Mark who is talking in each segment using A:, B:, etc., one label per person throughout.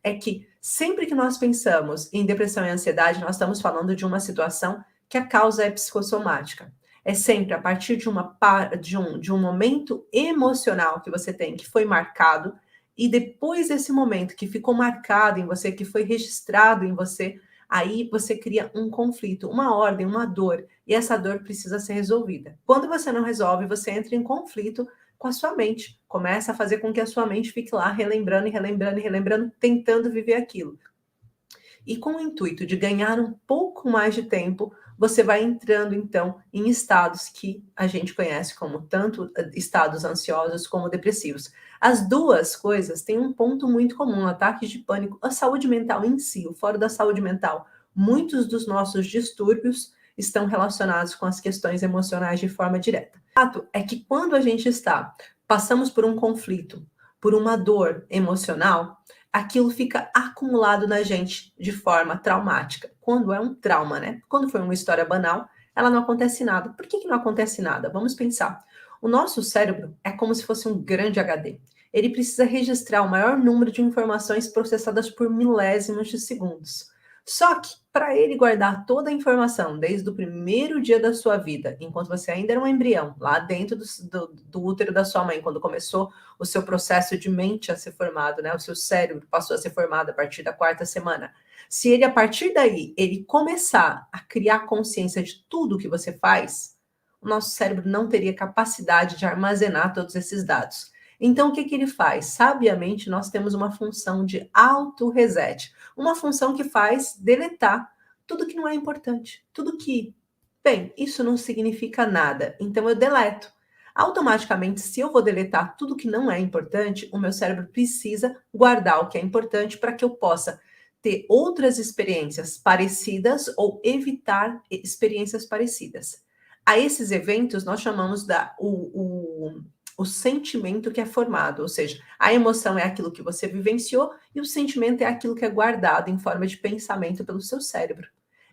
A: é que sempre que nós pensamos em depressão e ansiedade, nós estamos falando de uma situação que a causa é psicossomática. É sempre a partir de um momento emocional que você tem, que foi marcado, e depois desse momento que ficou marcado em você, que foi registrado em você, aí você cria um conflito, uma ordem, uma dor, e essa dor precisa ser resolvida. Quando você não resolve, você entra em conflito com a sua mente. Começa a fazer com que a sua mente fique lá relembrando e relembrando e relembrando, tentando viver aquilo. E com o intuito de ganhar um pouco mais de tempo, você vai entrando, então, em estados que a gente conhece como tanto estados ansiosos como depressivos. As duas coisas têm um ponto muito comum: ataques de pânico, a saúde mental em si, o fora da saúde mental. Muitos dos nossos distúrbios estão relacionados com as questões emocionais de forma direta. O fato é que quando a gente passamos por um conflito, por uma dor emocional, aquilo fica acumulado na gente de forma traumática. Quando é um trauma, né? Quando foi uma história banal, ela não acontece nada. Por que não acontece nada? Vamos pensar. O nosso cérebro é como se fosse um grande HD. Ele precisa registrar o maior número de informações processadas por milésimos de segundos. Só que, para ele guardar toda a informação, desde o primeiro dia da sua vida, enquanto você ainda era um embrião, lá dentro do útero da sua mãe, quando começou o seu processo de mente a ser formado, né? O seu cérebro passou a ser formado a partir da 4ª semana. Se ele, a partir daí, ele começar a criar consciência de tudo que você faz, o nosso cérebro não teria capacidade de armazenar todos esses dados. Então, o que ele faz? Sabiamente, nós temos uma função de auto-reset, uma função que faz deletar tudo que não é importante, tudo que, bem, isso não significa nada, então eu deleto. Automaticamente, se eu vou deletar tudo que não é importante, o meu cérebro precisa guardar o que é importante para que eu possa ter outras experiências parecidas ou evitar experiências parecidas. A esses eventos nós chamamos o sentimento que é formado, ou seja, a emoção é aquilo que você vivenciou e o sentimento é aquilo que é guardado em forma de pensamento pelo seu cérebro.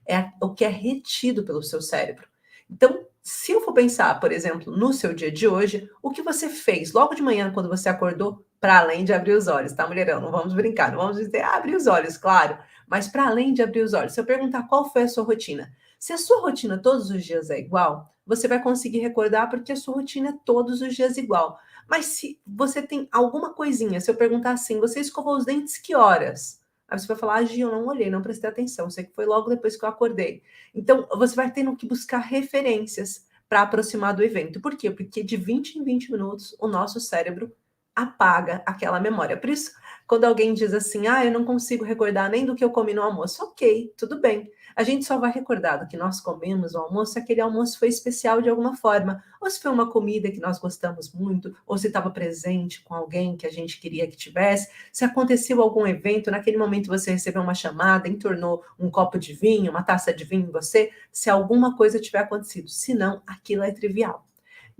A: É o que é retido pelo seu cérebro. Então, se eu for pensar, por exemplo, no seu dia de hoje, o que você fez logo de manhã quando você acordou, para além de abrir os olhos, tá, mulherão? Não vamos brincar, não vamos dizer abrir os olhos, claro, mas para além de abrir os olhos, se eu perguntar qual foi a sua rotina, se a sua rotina todos os dias é igual, você vai conseguir recordar porque a sua rotina é todos os dias igual. Mas se você tem alguma coisinha, se eu perguntar assim, você escovou os dentes que horas? Aí você vai falar, Gi, eu não olhei, não prestei atenção, sei que foi logo depois que eu acordei. Então, você vai tendo que buscar referências para aproximar do evento. Por quê? Porque de 20 em 20 minutos o nosso cérebro apaga aquela memória. Por isso, quando alguém diz assim, eu não consigo recordar nem do que eu comi no almoço, ok, tudo bem. A gente só vai recordar do que nós comemos no almoço se aquele almoço foi especial de alguma forma, ou se foi uma comida que nós gostamos muito, ou se estava presente com alguém que a gente queria que tivesse, se aconteceu algum evento, naquele momento você recebeu uma chamada, entornou um copo de vinho, uma taça de vinho em você, se alguma coisa tiver acontecido, senão aquilo é trivial.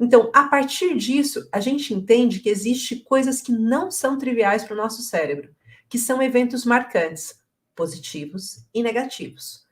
A: Então, a partir disso, a gente entende que existem coisas que não são triviais para o nosso cérebro, que são eventos marcantes, positivos e negativos.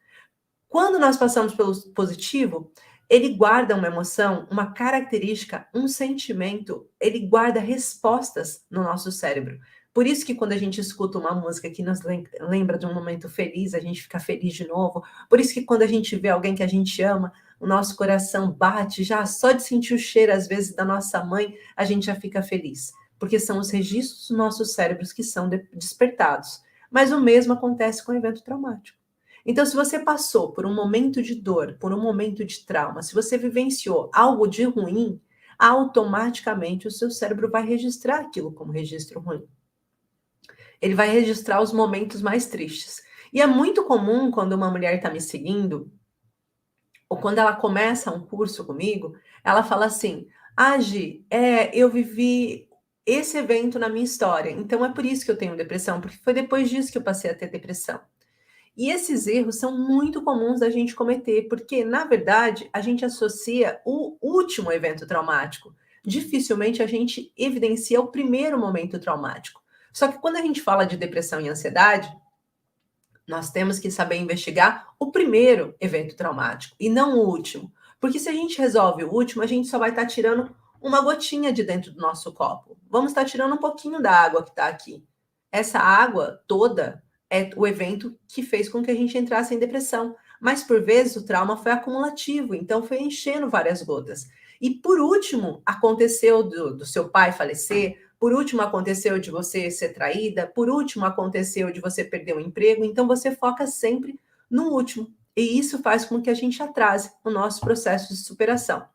A: Quando nós passamos pelo positivo, ele guarda uma emoção, uma característica, um sentimento, ele guarda respostas no nosso cérebro. Por isso que quando a gente escuta uma música que nos lembra de um momento feliz, a gente fica feliz de novo. Por isso que quando a gente vê alguém que a gente ama, o nosso coração bate já só de sentir o cheiro, às vezes, da nossa mãe, a gente já fica feliz. Porque são os registros dos nossos cérebros que são despertados. Mas o mesmo acontece com o evento traumático. Então, se você passou por um momento de dor, por um momento de trauma, se você vivenciou algo de ruim, automaticamente o seu cérebro vai registrar aquilo como registro ruim. Ele vai registrar os momentos mais tristes. E é muito comum quando uma mulher está me seguindo, ou quando ela começa um curso comigo, ela fala assim: Gi, eu vivi esse evento na minha história, então é por isso que eu tenho depressão, porque foi depois disso que eu passei a ter depressão. E esses erros são muito comuns da gente cometer, porque, na verdade, a gente associa o último evento traumático. Dificilmente a gente evidencia o primeiro momento traumático. Só que quando a gente fala de depressão e ansiedade, nós temos que saber investigar o primeiro evento traumático e não o último. Porque se a gente resolve o último, a gente só vai estar tirando uma gotinha de dentro do nosso copo. Vamos estar tirando um pouquinho da água que está aqui. essa água toda é o evento que fez com que a gente entrasse em depressão. Mas por vezes o trauma foi acumulativo, então foi enchendo várias gotas. E por último, aconteceu do seu pai falecer, por último aconteceu de você ser traída, por último aconteceu de você perder o emprego, então você foca sempre no último. E isso faz com que a gente atrase o nosso processo de superação.